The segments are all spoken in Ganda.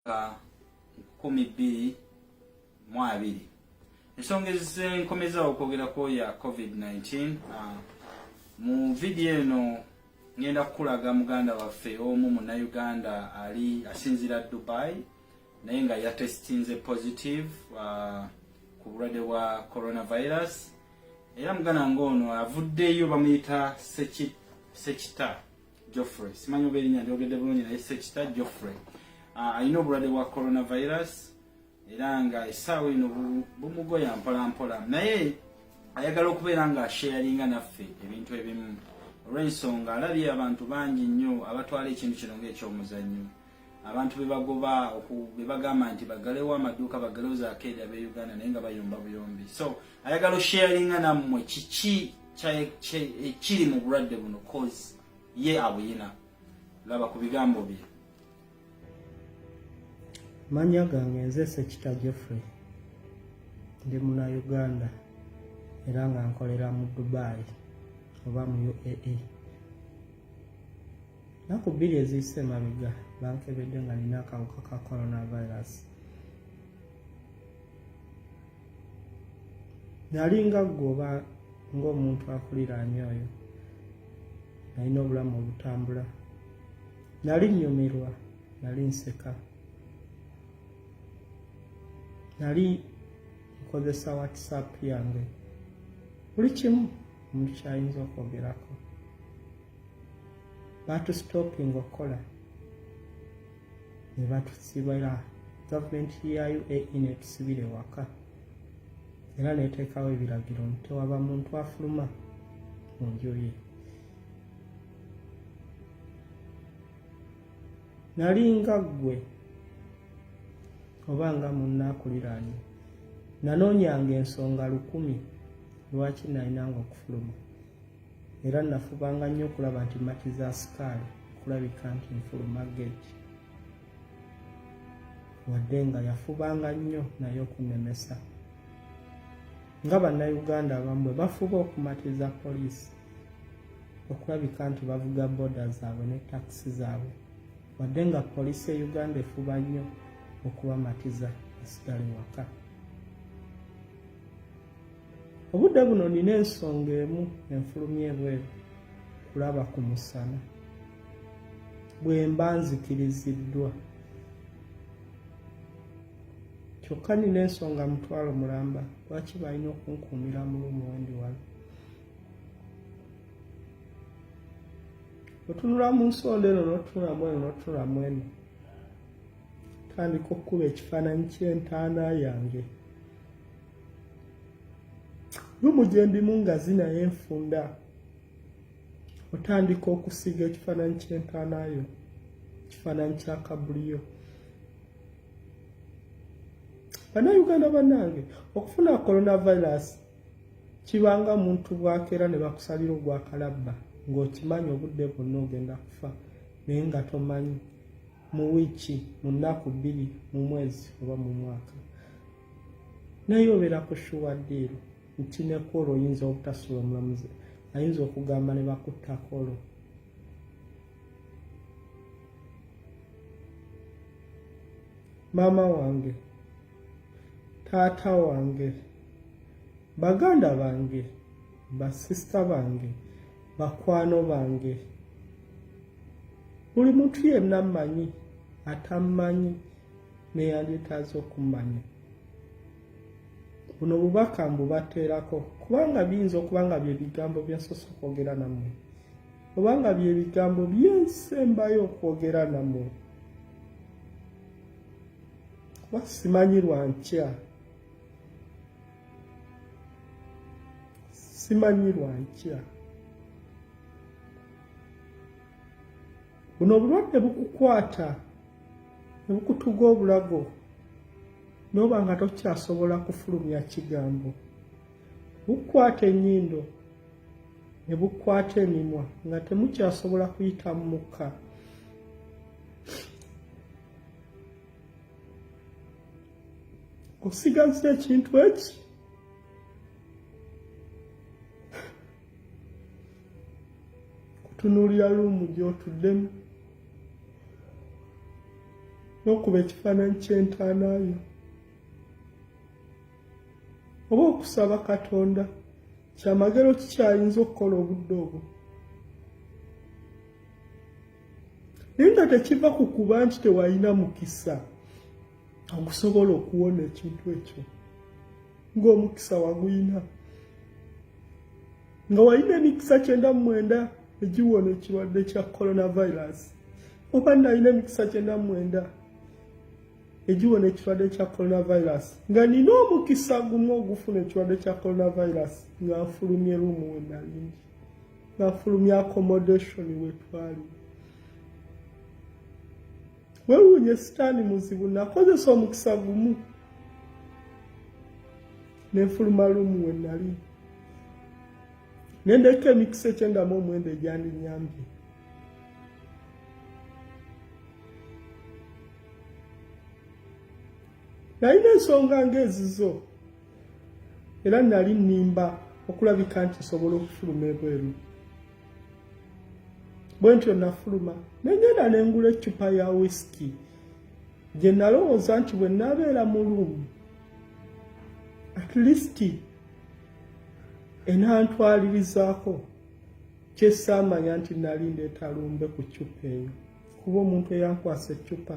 12 ensonga ezenkomezawo okwogerako ya COVID-19. Mu video eno ngenda kukulaga muganda waffe omu Munnayuganda ali asinzira Dubai naye nga yatestinze positive ku bulwadde bwa coronavirus, era muganda ngono avuddeyo bamuyita Sekita Geoffrey, simanyi oba erinnya lyogedde bulungi naye Sekita Geoffrey alina obulwadde bwa coronavirus era nga essaawa eno bumugoya mpola mpola, naye ayagala okubeera nga sharinga naffe ebintu ebimu olw'ensonga alabye abantu bangi nnyo abatwala ekintu kino ng'ekyomuzannyo, abantu bebagoba bebagamba nti bagalewo amaduuka bagalewo za arcade ab'Uganda naye nga bayomba buyombi. So ayagala sharinga nammwe kiki ekiri mu bulwadde buno cause ye abuyina. Laba ku bigambo bye. Manya gange nze Sekita Geoffrey, ndi Munnayuganda era nga nkolera mu Dubai oba mu UAE. Naku 2 eziyise mabega bankebedde nga nina akawuka ka coronavirus. Nalinga gwoba ng'omuntu akuliraanye oyo, nalina obulamu obutambula, nali nnyumirwa, nali nseka, nali nkozesa WhatsApp yange, buli kimu omuntu kyayinza okwogerako. Batusitopinga okukola ne batusibira, gavumenti ya UAE netusibira ewaka era neteekawo ebiragiro nti tewaba muntu afuluma mu nju ye. Nalinga ggwe oba nga munnaakuliraanye, nanoonyanga ensonga 1000 lwaki nalinanga okufuluma, era nafubanga nnyo okulaba nti matiza sikaali okulabika nti nfuluma geti, wadde nga yafubanga nnyo naye okunemesa. Nga Bannayuganda abamu bwe bafuba okumatiza poliisi okulabika nti bavuga boda zaabwe ne takisi zaabwe, wadde nga poliisi e Uganda efuba nnyo okubamatiza basigale waka. Obudde buno nina ensonga emu enfulumya ebweru kulaba ku musana bwe mba nzikiriziddwa, kyokka nina ensonga mutwalo mulamba lwaki balina okunkuumira mu lumu wendi wali. Otunula mu nsonda eno n'otunulamu eno n'otunulamu eno, tandika okukuba ekifaananyi ky'entaana yange. Lumu gye ndimu nga zinayo enfunda, otandika okusiga ekifaananyi ky'entaana yo, ekifaananyi kya kabuliyo. Bannayuganda bannange, okufuna coronavirus kibanga muntu bwakeera ne bakusalira ogwakalabba ng'okimanyi obudde bwonna ogenda kufa naye nga tomanyi mu wiiki, mu nnaku 2, mu mwezi oba mu mwaka. Naye obeera ku shuwaddiiro nti ne kwolwo oyinza obutasula omulamuzi, ayinza okugamba ne bakuttako olwo. Maama wange, taata wange, baganda bange, basisita bange, bakwano bange, buli muntu yenna mmanyi, atammanyi neyandyetaaze okummanya, buno bubaka mbubateerako kubanga biyinza okuba nga bye bigambo bye nsoose okwogera nammwe, obanga bye bigambo byensembayo okwogera nammwe, kuba simanyi lwa nkya, simanyi lwa nkya. Buno obulwadde bukukwata ne bukutuga obulago n'oba nga tokyasobola kufulumya kigambo, bukwata ennyindo ne bukwata emimwa nga temukyasobola kuyita mu mukka. Osigaza ekintu eki kutunuulira luumu gy'otuddemu n'okuba ekifaananyi ky'entaanayo oba okusaba Katonda kyamagero kikyayinza okukola obudde obwo. Naye nga tekiva ku kuba nti tewalina mukisa okusobola okuwona ekintu ekyo, ng'omukisa waguyina, nga walina emikisa 99 egiwona ekirwadde kya coronavirus, oba nalina emikisa 99 egiwona ekirwadde kya coronavirus, nga nina omukisa gumu ogufuna ekirwadde kya coronavirus nga nfulumye lumu we nalindi, nga nfulumye accommodation we twali. Weewuunye sitaani muzibu, nakozesa omukisa gumu nenfuluma lumu we nali, nendeka emikisa 99 egyandinyambye. Nalina ensonga ng'ezizo era nali nnimba okulabika nti nsobola okufuluma ebweru. Bwe ntyo nafuluma nengenda nengula eccupa ya whisky gye nalowooza nti bwe naabeera mu lumu at least enantwalirizaako kyesaamanya nti nali ndeeta lumbe ku ccupa eyo, kuba omuntu eyankwasa eccupa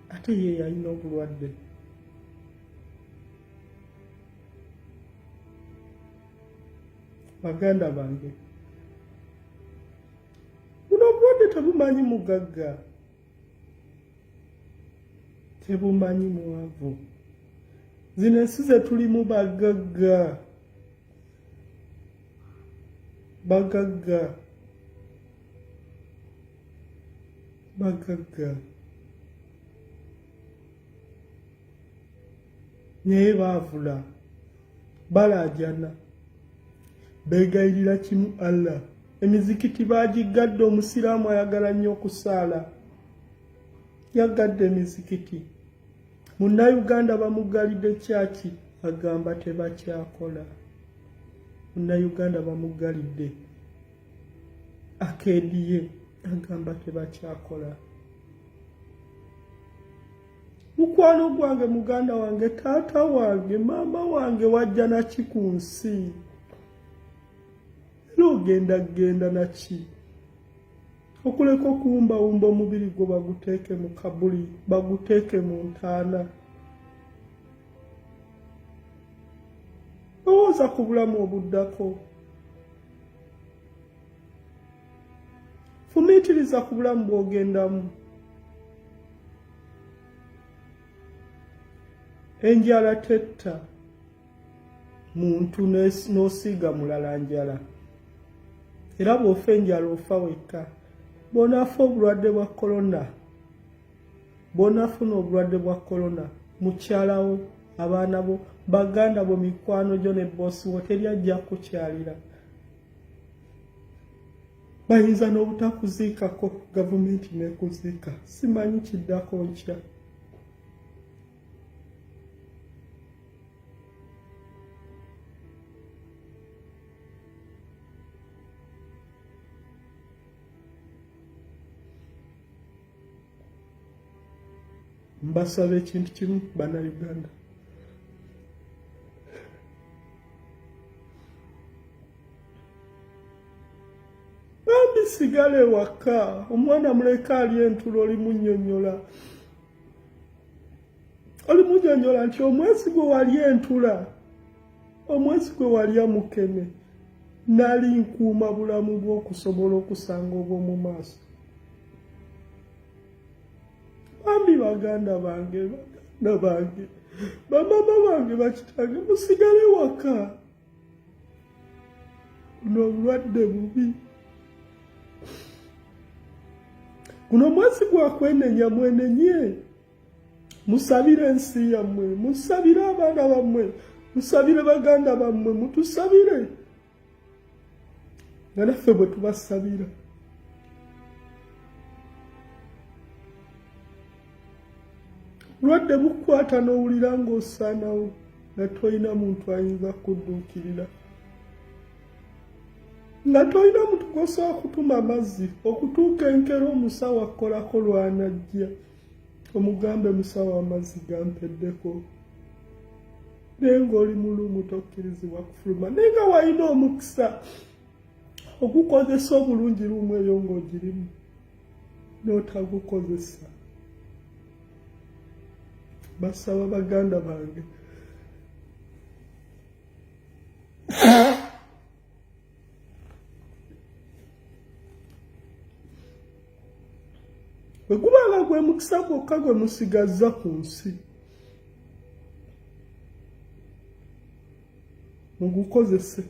ate ye yalina obulwadde. Baganda bange, buno obulwadde tebumanyi mugagga, tebumanyi mwavu. Zino ensi ze tulimu bagagga, bagagga, bagagga. Naye baavula, balaajana, beegayirira kimu Allah. Emizikiti baagigadde, omusiraamu ayagala nnyo okusaala, yagadde emizikiti. Munnayuganda bamugalidde kyaki, agamba tebakyakola. Munnayuganda bamugalidde akeediye, agamba tebakyakola. Mukwano gwange, muganda wange, taata wange, maama wange wajja naki ku nsi? Era ogenda naki? Okuleka okuwumbawumba omubiri gwo baguteeke mu kabuli, baguteeke mu ntaana. Lowooza ku bulamu obuddako. Fumiitiriza ku bulamu bw'ogendamu. Enjala tetta muntu n'osiiga mulala njala. Era bw'ofa enjala ofa wekka. Bw'onaafa obulwadde bwa korona, bw'onaafuna obulwadde bwa korona, mukyalawo, abaana bo, baganda bo, mikwano gyo ne boosi wo teri ajja kukyalira. Bayinza n'obutakuziikako, gavumenti n'ekuziika. Simanyi kiddako nkya. Mbasaba ekintu kimu, Bannayuganda. Bambi sigale waka, omwana muleka ali entulo olimunnyonnyola. Olimunnyonnyola nti omwezi gwe wali entula, omwezi gwe wali mukene, nali nkuuma bulamu bw'okusobola okusanga obw'omu maaso. Bambi baganda bange, baganda bange, bamama bange, bakitange, musigale waka. Buno obulwadde bubi. Guno mwezi gwa kwenenya mwenenye. Musabire ensi yammwe, musabire abaana bammwe, musabire baganda bammwe, mutusabire nga naffe bwe tubasabira. Obulwadde bukwata n'owulira ng'osaanawo nga tolina muntu ayinza kudduukirira. nga tolina muntu gwosobola kutuma amazzi okutuuka enkero omusawo akolako lwanajja omugambe musawo amazzi gampeddeko naye ng'oli mulumu tokkirizibwa kufuluma naye nga walina omukisa ogukozesa obulungi lumu eyo ng'ogirimu n'otagukozesa. Basaba baganda bange bwe gubanga gwe mukisa gwokka gwe musigazza ku nsi mugukozese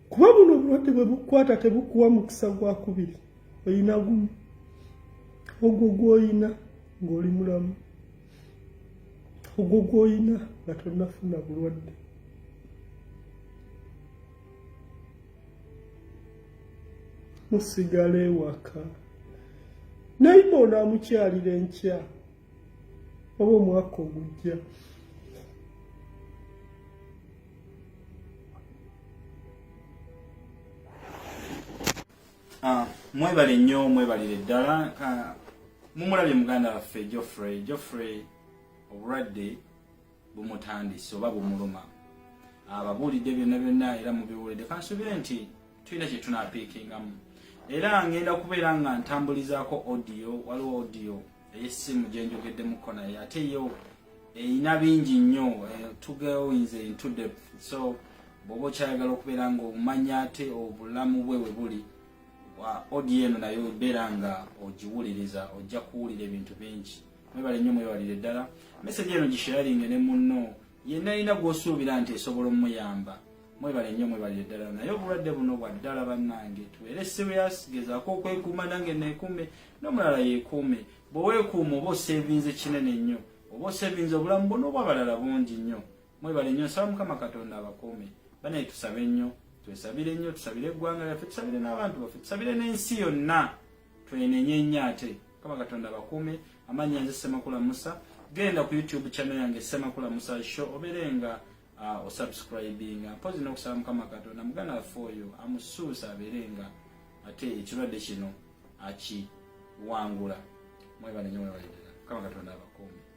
kuba buno obulwadde bwe bukwata tebukuwa mukisa gwakubiri olina gumu ogwo gw'olina ng'oli mulamu ogwo gw'olina nga tonnafuna bulwadde. Musigale ewaka naye onaamukyalira enkya oba omwaka ogujja. Mwebale nnyo mwebalire ddala. Mumulabye muganda waffe Geoffrey obulwadde bumutandise oba bumuluma. Ababuulidde byonna era mubiwulidde. Kansuubire nti tulina kye tunaapiikingamu. Era ngenda kubeera nga ntambulizaako audio, waliwo audio ey'essimu gye njogeddemukko naye ate yo eyina bingi nnyo tugawinze into depth. So bw'oba okyayagala okubeera nga omanya ate obulamu bwe we buli audio eno nayo beera nga ogiwuliriza ojja kuwulira ebintu bingi. Mwebale nnyo mwebalire ddala. Message eno gisharinge ne munno yenna alina gw'osuubira nti esobola omuyamba. Mwebale nnyo mwebalire ddala. Naye obulwadde buno bwa ddala bannange tubeere serious, gezaako okwekuuma nange neekuume n'omulala yeekuume. Bw'oweekuuma oba osevinze kinene nnyo oba osevinze obulamu buno obw'abalala bungi nnyo. Mwebale nnyo, nsaba Mukama Katonda abakuume. Banaye tusabe nnyo, twesabire nnyo, tusabire eggwanga lyaffe, tusabire n'abantu baffe, tusabire n'ensi yonna, twenenye nnyo ate. Mukama Katonda abakuume. Amannya nze Ssemakula Musa. Genda ku YouTube channel yange Ssemakula Musa Show obeerenga osubscribinga. Mpozi n'okusaba Mukama Katonda muganda waffe oyo amusuusa abeerenga ate ekirwadde kino akiwangula. Mwebale nnyo mwebalire ddala. Mukama Katonda abakuume.